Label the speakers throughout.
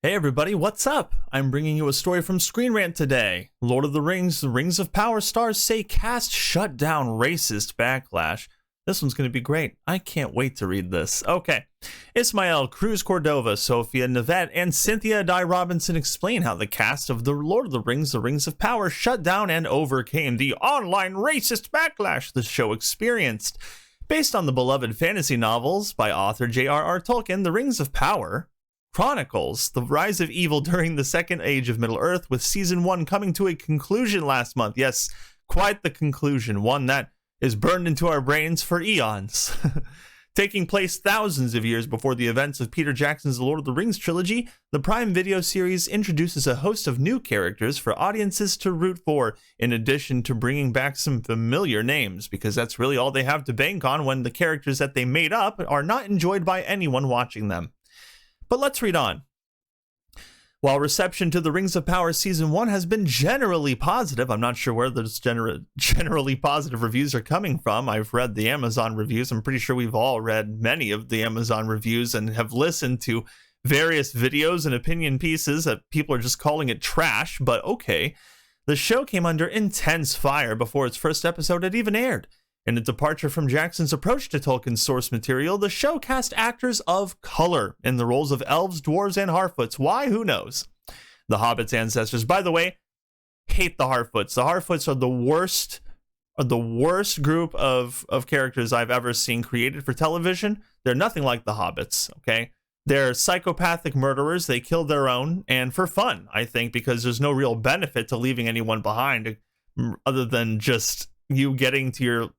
Speaker 1: Hey everybody, what's up? I'm bringing you a story from Screen Rant today. Lord of the Rings of Power stars say cast shut down racist backlash. This one's going to be great. I can't wait to read this. Okay. Ismael, Cruz Cordova, Sophia Navette, and Cynthia Dye Robinson explain how the cast of the Lord of the Rings of Power shut down and overcame the online racist backlash the show experienced. Based on the beloved fantasy novels by author J.R.R. Tolkien, The Rings of Power chronicles the rise of evil during the Second Age of Middle-earth, with Season 1 coming to a conclusion last month. Yes, quite the conclusion, one that is burned into our brains for eons. Taking place thousands of years before the events of Peter Jackson's The Lord of the Rings trilogy, the Prime Video series introduces a host of new characters for audiences to root for, in addition to bringing back some familiar names, because that's really all they have to bank on when the characters that they made up are not enjoyed by anyone watching them. But let's read on. While reception to The Rings of Power Season 1 has been generally positive, I'm not sure where those generally positive reviews are coming from. I've read the Amazon reviews. I'm pretty sure we've all read many of the Amazon reviews and have listened to various videos and opinion pieces that people are just calling it trash, but okay. The show came under intense fire before its first episode had even aired. In a departure from Jackson's approach to Tolkien's source material, the show cast actors of color in the roles of elves, dwarves, and Harfoots. Why? Who knows? The Hobbits' ancestors, by the way, hate the Harfoots. The Harfoots are the worst group of characters I've ever seen created for television. They're nothing like the Hobbits, okay? They're psychopathic murderers. They kill their own, and for fun, I think, because there's no real benefit to leaving anyone behind other than just you getting to your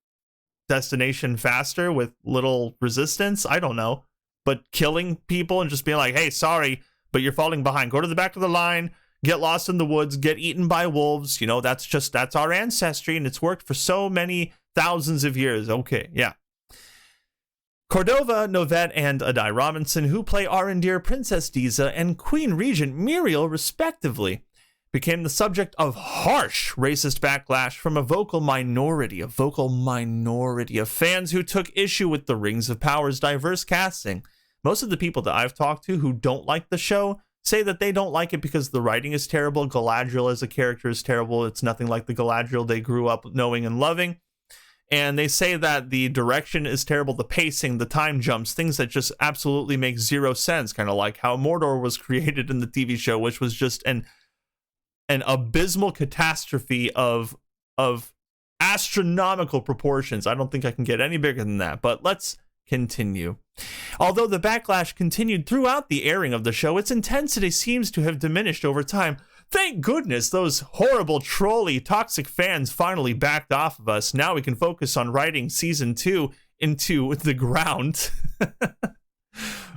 Speaker 1: destination faster with little resistance. I don't know, but killing people and just being like, hey, sorry, but you're falling behind, go to the back of the line, get lost in the woods, get eaten by wolves, that's our ancestry, and it's worked for so many thousands of years. Okay, yeah. Cordova, Novette, and Dye Robinson, who play Arondir, Princess Diza, and Queen Regent Muriel respectively, became the subject of harsh racist backlash from a vocal minority of fans who took issue with the Rings of Power's diverse casting. Most of the people that I've talked to who don't like the show say that they don't like it because the writing is terrible. Galadriel as a character is terrible. It's nothing like the Galadriel they grew up knowing and loving. And they say that the direction is terrible, the pacing, the time jumps, things that just absolutely make zero sense, kind of like how Mordor was created in the TV show, which was just an abysmal catastrophe of astronomical proportions. I don't think I can get any bigger than that, but let's continue. Although the backlash continued throughout the airing of the show, its intensity seems to have diminished over time. Thank goodness those horrible, trolly, toxic fans finally backed off of us. Now we can focus on writing season 2 into the ground.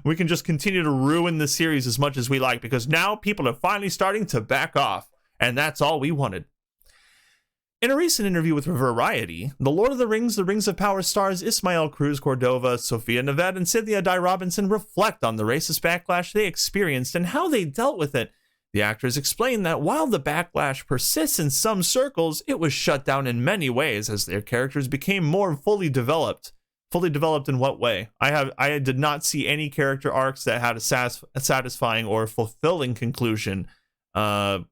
Speaker 1: We can just continue to ruin the series as much as we like, because now people are finally starting to back off. And that's all we wanted. In a recent interview with Variety, The Lord of the Rings of Power stars Ismael Cruz Cordova, Sophia Navette, and Cynthia Dye Robinson reflect on the racist backlash they experienced and how they dealt with it. The actors explain that while the backlash persists in some circles, it was shut down in many ways as their characters became more fully developed. Fully developed in what way? I did not see any character arcs that had a satisfying or fulfilling conclusion, but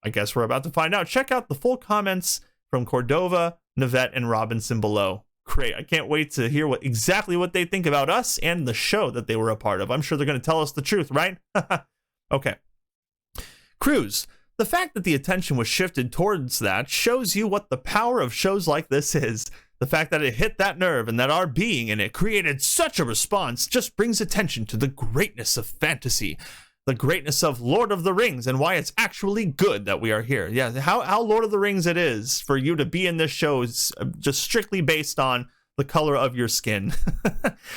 Speaker 1: I guess we're about to find out. Check out the full comments from Cordova, Navette, and Robinson below. Great. I can't wait to hear exactly what they think about us and the show that they were a part of. I'm sure they're going to tell us the truth, right? Okay. Cruz, the fact that the attention was shifted towards that shows you what the power of shows like this is. The fact that it hit that nerve and that our being in it created such a response just brings attention to the greatness of fantasy. The greatness of Lord of the Rings and why it's actually good that we are here. Yeah, how Lord of the Rings it is for you to be in this show is just strictly based on the color of your skin.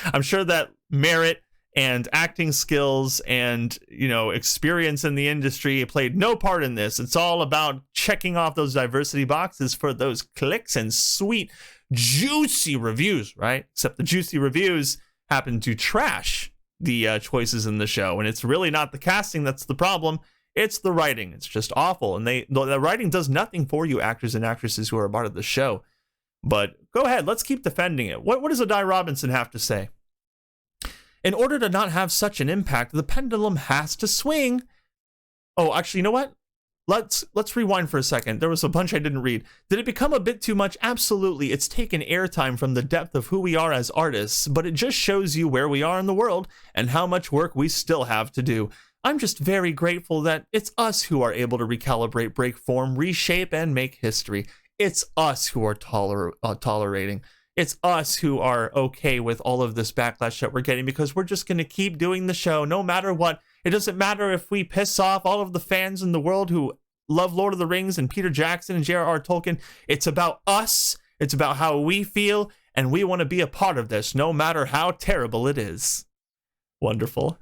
Speaker 1: I'm sure that merit and acting skills and, experience in the industry played no part in this. It's all about checking off those diversity boxes for those clicks and sweet, juicy reviews, right? Except the juicy reviews happen to trash the choices in the show, and it's really not the casting that's the problem, it's the writing. It's just awful, and the writing does nothing for you actors and actresses who are a part of the show. But go ahead, let's keep defending it. What does Dye Robinson have to say? In order to not have such an impact, the pendulum has to swing. Oh, actually, you know what? Let's rewind for a second. There was a bunch I didn't read. Did it become a bit too much? Absolutely. It's taken airtime from the depth of who we are as artists, but it just shows you where we are in the world and how much work we still have to do. I'm just very grateful that it's us who are able to recalibrate, break form, reshape, and make history. It's us who are tolerating. It's us who are okay with all of this backlash that we're getting, because we're just going to keep doing the show no matter what. It doesn't matter if we piss off all of the fans in the world who love Lord of the Rings and Peter Jackson and J.R.R. Tolkien. It's about us. It's about how we feel, and we want to be a part of this no matter how terrible it is. Wonderful.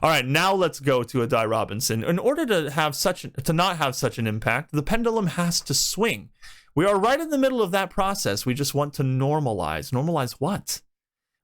Speaker 1: All right, now let's go to Adai Robinson. In order to not have such an impact, the pendulum has to swing. We are right in the middle of that process. We just want to normalize. Normalize what?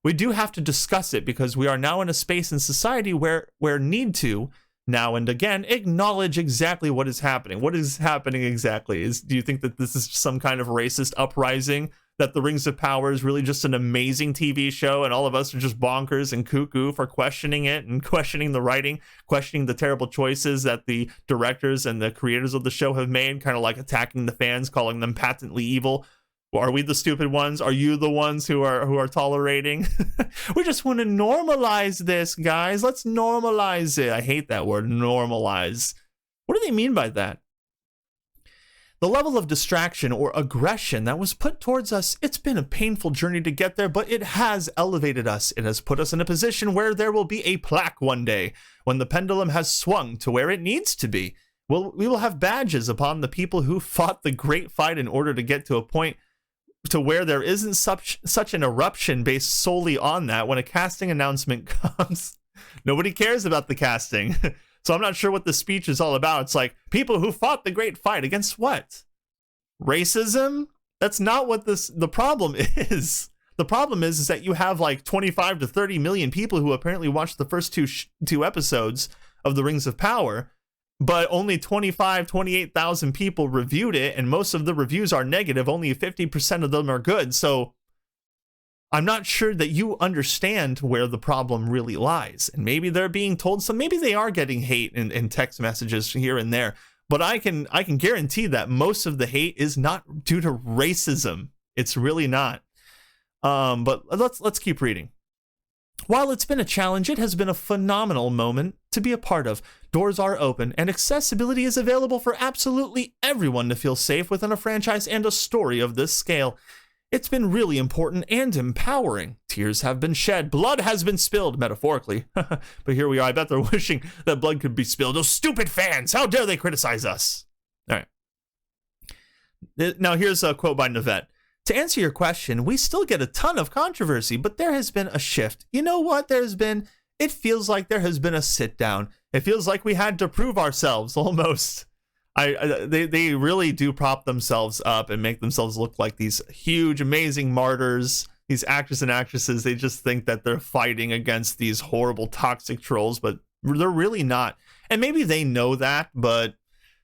Speaker 1: We do have to discuss it, because we are now in a space in society where need to, now and again, acknowledge exactly what is happening. What is happening exactly? Do you think that this is some kind of racist uprising? That the Rings of Power is really just an amazing TV show, and all of us are just bonkers and cuckoo for questioning it and questioning the writing, questioning the terrible choices that the directors and the creators of the show have made, kind of like attacking the fans, calling them patently evil? Are we the stupid ones? Are you the ones who are tolerating? We just want to normalize this, guys. Let's normalize it. I hate that word, normalize. What do they mean by that? The level of distraction or aggression that was put towards us, it's been a painful journey to get there, but it has elevated us. It has put us in a position where there will be a plaque one day when the pendulum has swung to where it needs to be. We will have badges upon the people who fought the great fight in order to get to a point to where there isn't such an eruption based solely on that. When a casting announcement comes, nobody cares about the casting. So I'm not sure what the speech is all about. It's like, people who fought the great fight against what? Racism? That's not what the problem is. The problem is that you have like 25 to 30 million people who apparently watched the first two episodes of The Rings of Power, but only 28,000 people reviewed it, and most of the reviews are negative. Only 50% of them are good. So I'm not sure that you understand where the problem really lies. And maybe they're being told some, maybe they are getting hate in text messages here and there. But I can guarantee that most of the hate is not due to racism. It's really not. But let's keep reading. While it's been a challenge, it has been a phenomenal moment to be a part of. Doors are open, and accessibility is available for absolutely everyone to feel safe within a franchise and a story of this scale. It's been really important and empowering. Tears have been shed. Blood has been spilled, metaphorically. But here we are. I bet they're wishing that blood could be spilled. Those stupid fans! How dare they criticize us? All right. Now here's a quote by Navette. To answer your question, we still get a ton of controversy, but there has been a shift. You know what it feels like there has been a sit down. It feels like we had to prove ourselves, almost. They really do prop themselves up and make themselves look like these huge, amazing martyrs. These actors and actresses, they just think that they're fighting against these horrible, toxic trolls, but they're really not. And maybe they know that, but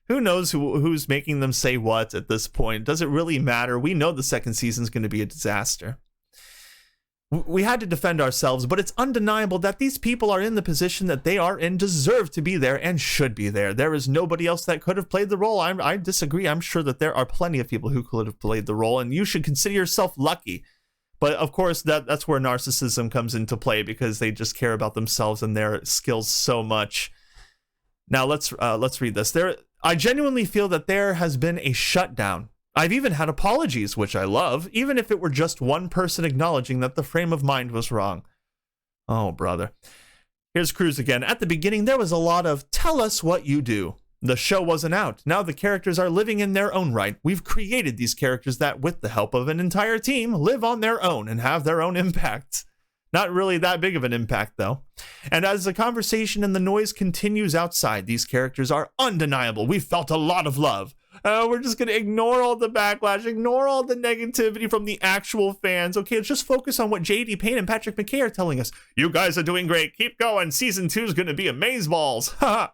Speaker 1: who knows who's making them say what at this point? Does it really matter? We know the second season is going to be a disaster. We had to defend ourselves, but it's undeniable that these people are in the position that they are in, deserve to be there, and should be there. There is nobody else that could have played the role. I disagree. I'm sure that there are plenty of people who could have played the role, and you should consider yourself lucky. But of course, that's where narcissism comes into play, because they just care about themselves and their skills so much. Now let's read this. I genuinely feel that there has been a shutdown. I've even had apologies, which I love, even if it were just one person acknowledging that the frame of mind was wrong. Oh, brother. Here's Cruz again. At the beginning, there was a lot of, tell us what you do. The show wasn't out. Now the characters are living in their own right. We've created these characters that, with the help of an entire team, live on their own and have their own impact. Not really that big of an impact, though. And as the conversation and the noise continues outside, these characters are undeniable. We've felt a lot of love. We're just going to ignore all the backlash, ignore all the negativity from the actual fans. Okay, let's just focus on what J.D. Payne and Patrick McKay are telling us. You guys are doing great. Keep going. Season 2 is going to be amazeballs. Ha!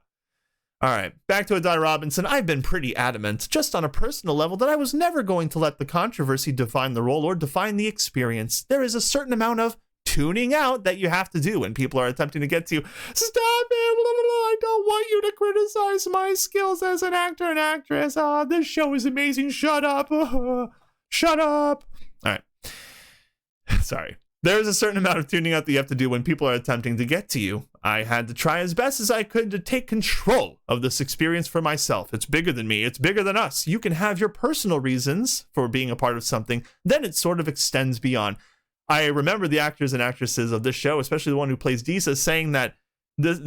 Speaker 1: All right, back to Adai Robinson. I've been pretty adamant, just on a personal level, that I was never going to let the controversy define the role or define the experience. There is a certain amount of tuning out that you have to do when people are attempting to get to you. Stop it! Blah, blah, blah. I don't want you to criticize my skills as an actor and actress. This show is amazing. Shut up. Shut up. All right. Sorry. There's a certain amount of tuning out that you have to do when people are attempting to get to you. I had to try as best as I could to take control of this experience for myself. It's bigger than me. It's bigger than us. You can have your personal reasons for being a part of something. Then it sort of extends beyond. I remember the actors and actresses of this show, especially the one who plays Disa, saying that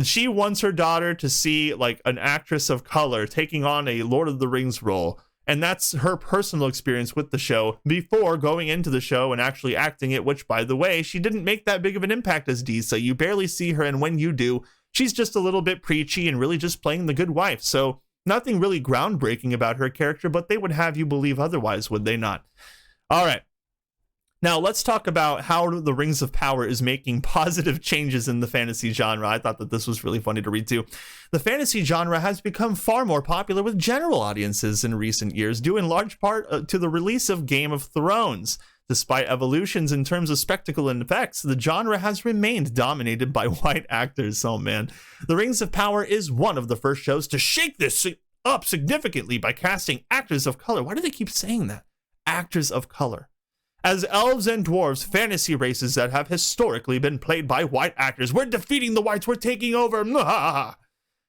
Speaker 1: she wants her daughter to see like an actress of color taking on a Lord of the Rings role. And that's her personal experience with the show before going into the show and actually acting it, which, by the way, she didn't make that big of an impact as Disa. You barely see her, and when you do, she's just a little bit preachy and really just playing the good wife. So nothing really groundbreaking about her character, but they would have you believe otherwise, would they not? All right. Now, let's talk about how the Rings of Power is making positive changes in the fantasy genre. I thought that this was really funny to read too. The fantasy genre has become far more popular with general audiences in recent years, due in large part to the release of Game of Thrones. Despite evolutions in terms of spectacle and effects, the genre has remained dominated by white actors. Oh man. The Rings of Power is one of the first shows to shake this up significantly by casting actors of color. Why do they keep saying that? Actors of color. As elves and dwarves, fantasy races that have historically been played by white actors. We're defeating the whites, we're taking over.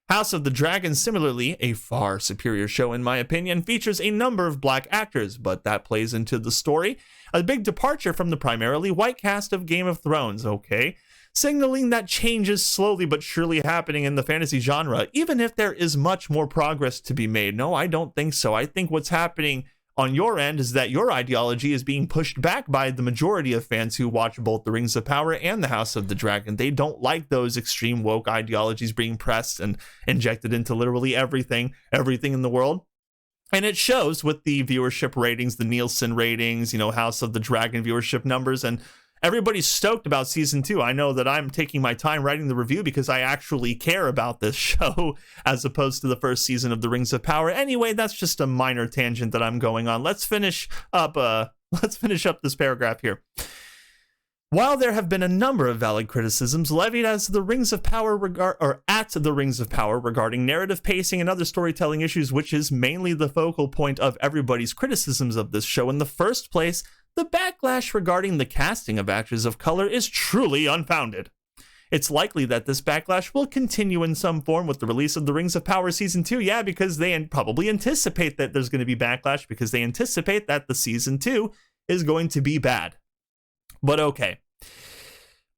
Speaker 1: House of the Dragon, similarly, a far superior show in my opinion, features a number of black actors, but that plays into the story. A big departure from the primarily white cast of Game of Thrones, okay? Signaling that change is slowly but surely happening in the fantasy genre, even if there is much more progress to be made. No, I don't think so. I think what's happening on your end is that your ideology is being pushed back by the majority of fans who watch both The Rings of Power and The House of the Dragon. They don't like those extreme woke ideologies being pressed and injected into literally everything in the world. And it shows with the viewership ratings, the Nielsen ratings, House of the Dragon viewership numbers, and everybody's stoked about season 2. I know that I'm taking my time writing the review because I actually care about this show as opposed to the first season of The Rings of Power. Anyway, that's just a minor tangent that I'm going on. Let's finish up this paragraph here. While there have been a number of valid criticisms levied at the Rings of Power regarding narrative pacing and other storytelling issues, which is mainly the focal point of everybody's criticisms of this show in the first place, the backlash regarding the casting of actors of color is truly unfounded. It's likely that this backlash will continue in some form with the release of The Rings of Power Season 2, because they probably anticipate that there's going to be backlash because they anticipate that the Season 2 is going to be bad. But okay.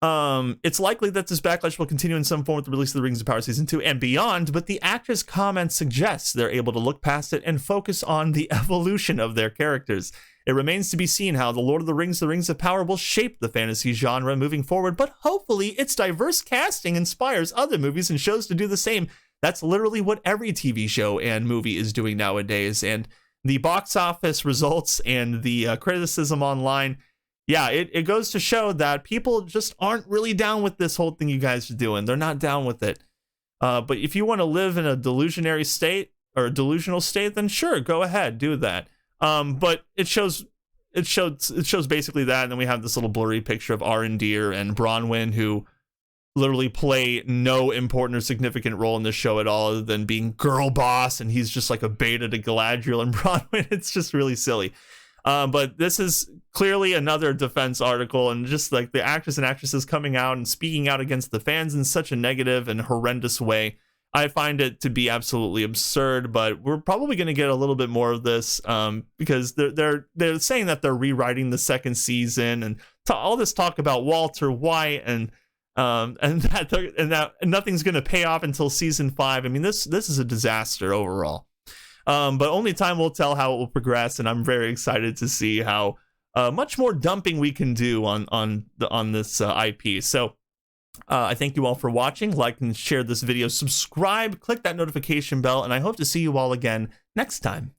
Speaker 1: It's likely that this backlash will continue in some form with the release of The Rings of Power Season 2 and beyond, but the actors' comments suggest they're able to look past it and focus on the evolution of their characters. It remains to be seen how The Lord of the Rings of Power will shape the fantasy genre moving forward, but hopefully its diverse casting inspires other movies and shows to do the same. That's literally what every TV show and movie is doing nowadays, and the box office results and the criticism online, it goes to show that people just aren't really down with this whole thing you guys are doing. They're not down with it. But if you want to live in a delusional state, then sure, go ahead, do that. But it shows basically that, and then we have this little blurry picture of Arondir and Bronwyn, who literally play no important or significant role in this show at all, other than being girl boss, and he's just like a beta to Galadriel and Bronwyn. It's just really silly. But this is clearly another defense article, and just like the actors and actresses coming out and speaking out against the fans in such a negative and horrendous way. I find it to be absolutely absurd, but we're probably going to get a little bit more of this because they're saying that they're rewriting the second season, and all this talk about Walter White and that nothing's going to pay off until season 5. I mean, this is a disaster overall. But only time will tell how it will progress, and I'm very excited to see how much more dumping we can do on this IP. So I thank you all for watching. Like and share this video, subscribe, click that notification bell, and I hope to see you all again next time.